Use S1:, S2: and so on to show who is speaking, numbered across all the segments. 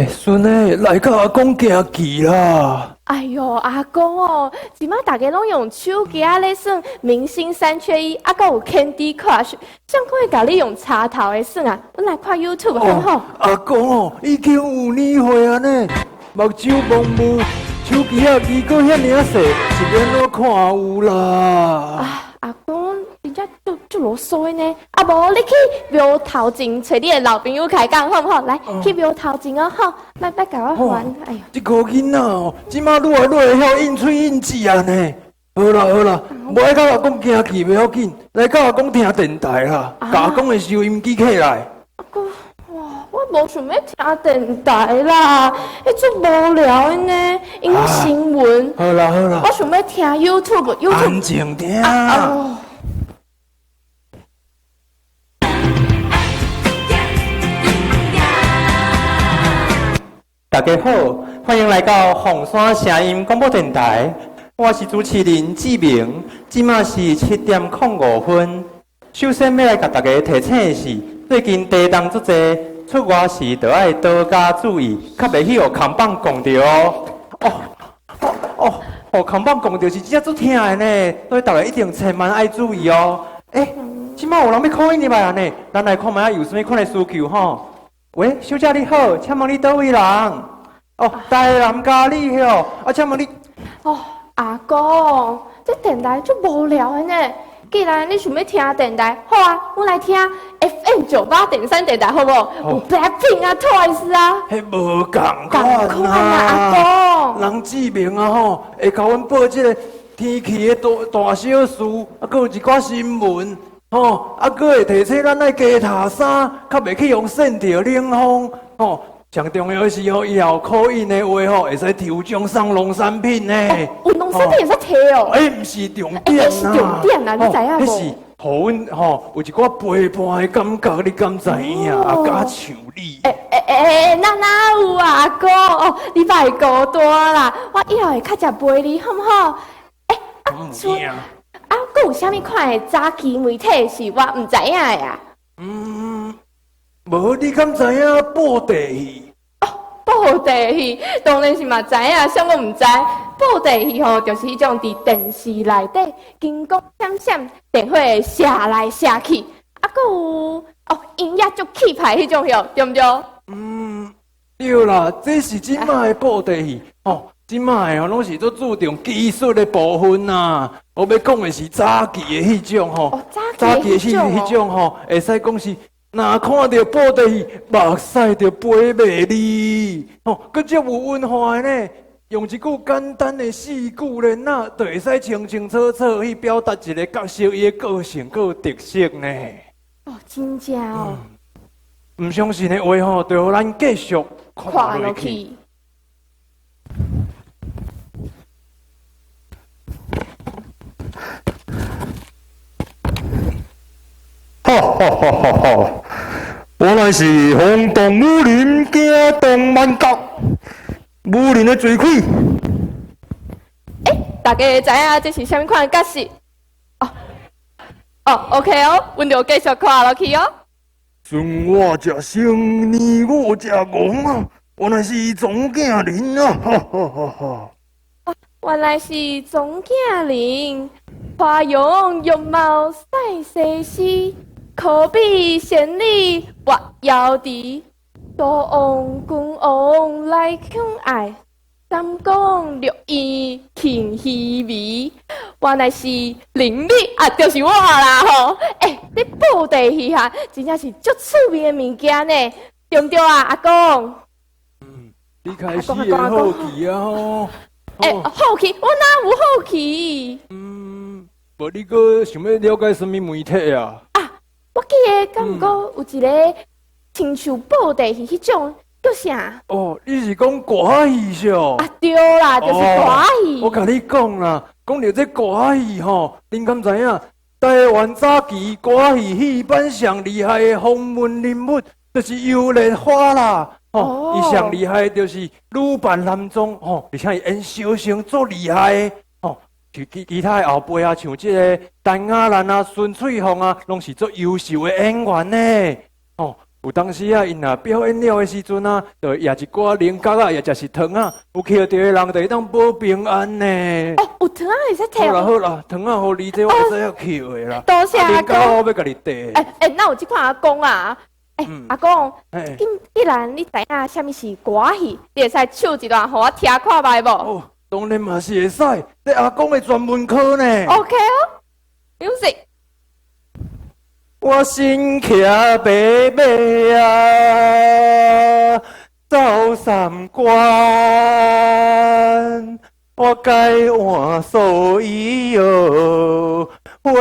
S1: 孙诶，来甲阿公行棋啦！
S2: 哎哟，阿公哦，即马大家拢用手机啊咧算明星三缺一，啊，搁有 Candy Crush，怎可以甲你用插头的算啊？阮来看 YouTube 好不好？
S1: 阿公哦，已经有年岁啊呢，目睭蒙雾，手机啊机搁遐尔细，是安怎看有啦？
S2: 啊，阿公，人家就啰嗦的呢。啊无，你去庙头前找你的老朋友开讲好不好？来，去庙头前哦，好，来甲我还。哎呦，
S1: 这个囡仔哦，即马愈来愈会晓应喙应字啊呢。好啦，无爱甲阿公行棋袂要紧，来甲阿公听电台啦，甲阿公的收音机起来。
S2: 阿公，哇，我无想要听电台啦，迄足无聊的呢，因为新闻。
S1: 好啦，
S2: 我想要听 YouTube。
S1: 安静听。
S3: 大家好，欢迎来到红山声音广播电台，我是主持人志明，今麦是7:05。首先要来甲大家提醒的是，最近地动足济，出外时就要多加注意，较袂去互空棒撞到哦。空棒撞到是真足疼的呢，所以大家一定千万爱注意哦。即麦有人要 call in 入来呢，咱来看卖有啥物款的需求吼。喂，小姐你好，请问你倒位人？台南咖喱哟，请问你？
S2: 阿公，这电台足无聊的呢。既然你想要听电台，好啊，我来听 FM98.3电台，好不好？有 Blackpink 啊，Twice 啊。
S1: 迄无共款
S2: 阿公。
S1: 人志明啊吼，会甲阮报即个天气的大小事，搁有一寡新闻。搁会提醒咱爱加擦衫，较袂去用扇着冷风。上重要的是伊也有call in的话会使抽奖送农产品呢。
S2: 运动产品会使摕哦。
S1: 毋是重点
S2: 是重点啊，你知影无？
S1: 迄是互阮有一寡陪伴的感觉，你敢知影？敢像你？
S2: 哪有啊，阿哥你别孤单啦，我以后会较食陪你，好不好？搁有啥物款的早期媒体是我唔知影的呀？
S1: 无你敢知影布袋戏？
S2: 布袋戏当然是嘛知影，啥我唔知。布袋戏吼，就是迄种伫电视内底金光闪闪，电火射来射去，搁有音乐足气派迄种哟，对唔对？
S1: 对啦，这是即卖的布袋戏即卖拢是做注重技术的部分呐。我要讲的是早期的迄种早期的迄种会使讲是，若看到布袋戏，目屎就飞袂离。佮足有文化的呢，用一句简单的四句连就会使清清楚楚去表达一个角色伊的个性佮特色呢。
S2: 真正哦。
S1: 唔相信的话就互咱继续看落去。我乃是轰动武林行动万国，武林的罪魁。
S2: 大家会知影这是啥物款的角色？OK 哦，阮就继续看落去哦。
S1: 孙我者生，逆我者亡啊！我乃是总经人啊！
S2: 原来是总经人，花容月貌赛西施，可比仙女活瑶池。多王君王来宠爱，三宫六院庆虚眉。原来是伶俐啊，就是我啦吼！你布袋戏哈，真正是足趣味的物件呢，对不对啊，阿公？
S1: 你开始会好奇啊吼！
S2: 好奇，我哪有好奇？
S1: 无你阁想要了解什么媒体啊？
S2: 我记得敢过有一个亲像布袋戏迄种，叫啥？
S1: 你是讲歌戏是？
S2: 对啦，就是歌戏。
S1: 我甲你讲啦，讲到这歌戏吼，恁敢知影？台湾早期歌戏戏班上厉害的风云人物，就是尤莲花啦。伊上厉害就是女扮男装而且伊演小生足厉害的其他的后辈啊，像即个陈雅兰啊、孙翠凤啊，拢是足优秀的演员呢。有当时啊，因若表演了的时阵啊，就也一寡菱角啊，也就是糖啊，有摕到的人就会当保平安呢。
S2: 哦，有糖啊，会使摕
S1: 好啦
S2: 哦。
S1: 好啦，糖啊，互你这我会使要摕的啦。
S2: 多谢阿
S1: 菱角
S2: 公。
S1: 我要甲你递。
S2: 那有即款阿公啊？阿公，
S1: 哎
S2: 既然你知影什么是歌戏，你会使唱一段互我听看卖无
S1: 哦，当然嘛是会使，这阿公的专门课呢。
S2: ？OK 哦，music。
S1: 我身骑白马啊，走三关。我改换所以哦，花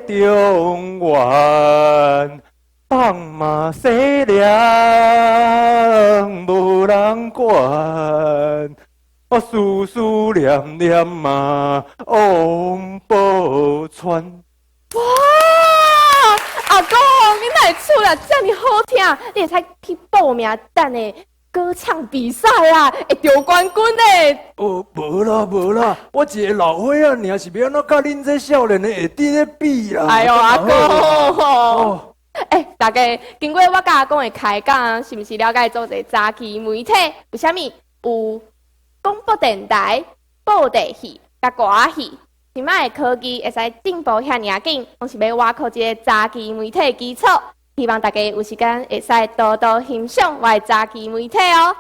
S1: 中原。放马西凉，无人管。我思思念念嘛，王宝钏。
S2: 哇，阿公，你哪会唱了这么好听？你会使去报名等的歌唱比赛啊，会得冠军的。
S1: 哦，无啦无啦，我一个老伙仔尔，是要安怎甲恁这少年的会伫咧比啦？
S2: 哎呦，阿公，
S1: 哦，
S2: 大家经过我甲阿公的开讲，是不是了解做一个早期媒体？有啥物？有广播电台、报地戏、甲歌戏。即摆的科技会使进步遐尔紧，拢是要挖靠一个早期媒体的基础。希望大家有时间会使多多欣赏我的早期媒体哦。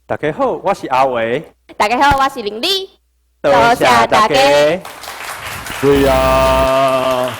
S3: 大家好，我是阿伟。
S2: 大家好，我是玲丽。
S3: 多谢大家。
S1: 对呀。